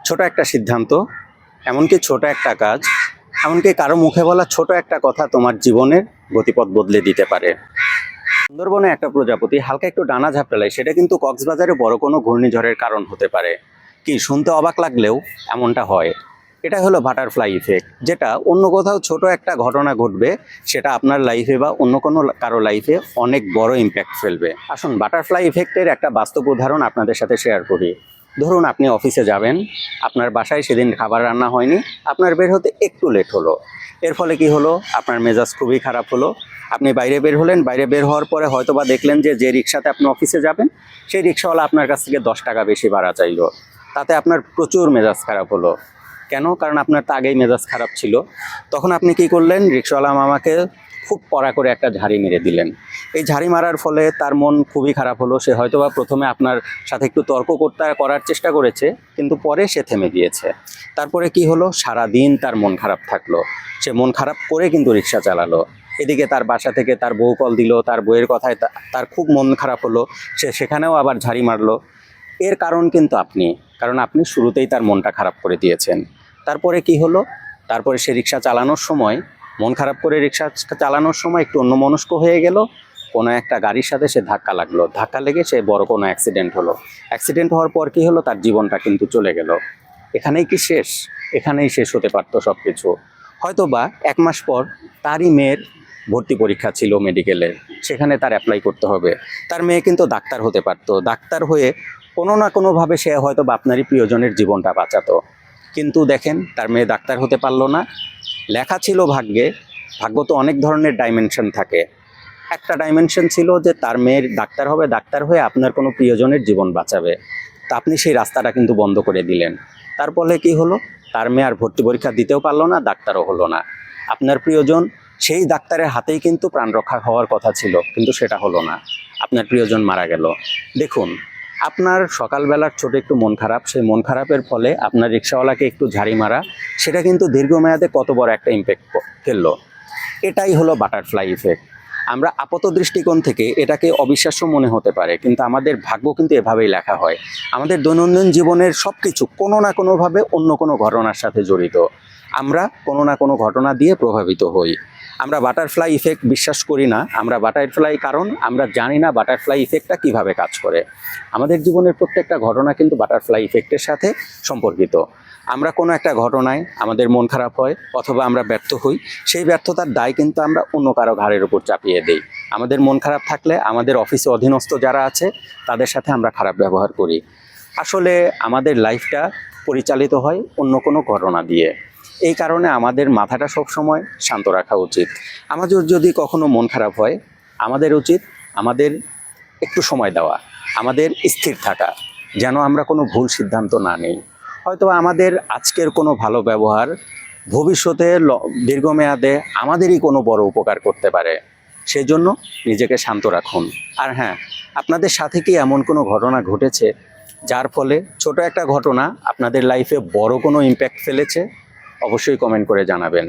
ছোট একটা সিদ্ধান্ত, এমনকি ছোট একটা কাজ, এমনকি কারো মুখে বলা ছোট একটা কথা তোমার জীবনের গতিপথ বদলে দিতে পারে। সুন্দরবনে একটা প্রজাপতি হালকা একটু ডানা ঝাপটালে সেটা কিন্তু কক্সবাজারে বড় কোনো ঘূর্ণিঝড়ের কারণ হতে পারে। কি শুনতে অবাক লাগলেও এমনটা হয়। এটা হলো বাটারফ্লাই ইফেক্ট, যেটা অন্য কোথাও ছোট একটা ঘটনা ঘটবে, সেটা আপনার লাইফে বা অন্য কোনো কারো লাইফে অনেক বড় ইম্প্যাক্ট ফেলবে। আসুন বাটারফ্লাই ইফেক্টের একটা বাস্তব উদাহরণ আপনাদের সাথে শেয়ার করি। ধরুন আপনি অফিসে যাবেন, আপনার বাসায় সেদিন খাবার রান্না হয়নি, আপনার বের হতে একটু লেট হলো। এর ফলে কি হলো? আপনার মেজাজ খুবই খারাপ হলো। আপনি বাইরে বের হলেন, বাইরে বের হওয়ার পরে হয়তোবা দেখলেন যে রিক্সাতে আপনি অফিসে যাবেন, সেই রিক্সাওয়ালা আপনার কাছ থেকে 10 টাকা বেশি ভাড়া চাইলো। তাতে আপনার প্রচুর মেজাজ খারাপ হলো। কেন? কারণ আপনার তো আগেই মেজাজ খারাপ ছিল। তখন আপনি কি করলেন? রিক্সাওয়ালা মামাকে খুব কড়া করে একটা ঝাড়ি মেরে দিলেন। এই ঝাড়ি মারার ফলে তার মন খুবই খারাপ হলো। সে হয়তোবা প্রথমে আপনার সাথে একটু তর্ক করার চেষ্টা করেছে, কিন্তু পরে সে থেমে গিয়েছে। তারপরে কি হলো? সারাদিন তার মন খারাপ থাকলো। সে মন খারাপ করে কিন্তু রিক্সা চালালো। এদিকে তার বাসা থেকে তার বউ কল দিল, তার বউয়ের কথায় তার খুব মন খারাপ হলো। সে সেখানেও আবার ঝাড়ি মারলো। এর কারণ কিন্তু আপনি, কারণ আপনি শুরুতেই তার মনটা খারাপ করে দিয়েছেন। তারপরে কি হলো? তারপরে সে রিক্সা চালানোর সময় মন খারাপ করে রিক্সা চালানোর সময় একটু অন্যমনস্ক হয়ে গেল। কোনো একটা গাড়ির সাথে সে ধাক্কা লাগলো, ধাক্কা লেগে সে বড় কোনো অ্যাক্সিডেন্ট হলো। অ্যাক্সিডেন্ট হওয়ার পর কি হলো? তার জীবনটা কিন্তু চলে গেল। এখানেই কি শেষ? এখানেই শেষ হতে পারতো সব কিছু। হয়তো বা 1 মাস পর তারই মেয়ের ভর্তি পরীক্ষা ছিল মেডিকেলের, সেখানে তার অ্যাপ্লাই করতে হবে। তার মেয়ে কিন্তু ডাক্তার হতে পারতো। ডাক্তার হয়ে কোনো না কোনোভাবে সে হয়তো বা আপনারই প্রিয়জনের জীবনটা বাঁচাতো। কিন্তু দেখেন, তার মেয়ে ডাক্তার হতে পারলো না। লেখা ছিল ভাগ্যে। ভাগ্য তো অনেক ধরনের ডাইমেনশন থাকে। একটা ডাইমেনশন ছিল যে তার মেয়ের ডাক্তার হবে, ডাক্তার হয়ে আপনার কোনো প্রিয়জনের জীবন বাঁচাবে। তা আপনি সেই রাস্তাটা কিন্তু বন্ধ করে দিলেন। তার ফলে কি হলো? তার মেয়ে আর ভর্তি পরীক্ষা দিতেও পারলো না, ডাক্তারও হলো না। আপনার প্রিয়জন সেই ডাক্তারের হাতেই কিন্তু প্রাণ রক্ষা হওয়ার কথা ছিল, কিন্তু সেটা হলো না। আপনার প্রিয়জন মারা গেল। দেখুন, আপনার সকালবেলার ছোট একটু মন খারাপ, সেই মন খারাপের ফলে আপনার রিক্সাওয়ালাকে একটু ঝাড়ি মারা, সেটা কিন্তু দীর্ঘমেয়াদে কত বড় একটা ইম্প্যাক্ট ফেললো। এটাই হলো বাটারফ্লাই ইফেক্ট। আমরা আপাত দৃষ্টিকোণ থেকে এটাকে অবিশ্বাস্য মনে হতে পারে, কিন্তু আমাদের ভাগ্য কিন্তু এভাবেই লেখা হয়। আমাদের দৈনন্দিন জীবনের সব কিছু কোনো না কোনোভাবে অন্য কোনো ঘটনার সাথে জড়িত। আমরা কোনো না কোনো ঘটনা দিয়ে প্রভাবিত হই। আমরা বাটারফ্লাই ইফেক্ট বিশ্বাস করি না। আমরা বাটারফ্লাই, কারণ আমরা জানি না বাটারফ্লাই ইফেক্টটা কিভাবে কাজ করে। আমাদের জীবনের প্রত্যেকটা ঘটনা কিন্তু বাটারফ্লাই ইফেক্টের সাথে সম্পর্কিত। আমরা কোনো একটা ঘটনায় আমাদের মন খারাপ হয় অথবা আমরা ব্যর্থ হই, সেই ব্যর্থতার দায় কিন্তু আমরা অন্য কারো ঘাড়ের উপর চাপিয়ে দিই। আমাদের মন খারাপ থাকলে আমাদের অফিসে অধীনস্থ যারা আছে তাদের সাথে আমরা খারাপ ব্যবহার করি। আসলে আমাদের লাইফটা পরিচালিত হয় অন্য কোনো ঘটনা দিয়ে। এই কারণে আমাদের মাথাটা সবসময় শান্ত রাখা উচিত। আমাদের যদি কখনো মন খারাপ হয়, আমাদের উচিত আমাদের একটু সময় দেওয়া, আমাদের স্থির থাকা, যেন আমরা কোনো ভুল সিদ্ধান্ত না নিই। হয়তো আমাদের আজকের কোনো ভালো ব্যবহার ভবিষ্যতে দীর্ঘমেয়াদে আমাদেরই কোনো বড় উপকার করতে পারে। সেই জন্য নিজেকে শান্ত রাখুন। আর হ্যাঁ, আপনাদের সাথে কি এমন কোনো ঘটনা ঘটেছে যার ফলে ছোট একটা ঘটনা আপনাদের লাইফে বড় কোনো ইম্প্যাক্ট ফেলেছে? অবশ্যই কমেন্ট করে জানাবেন।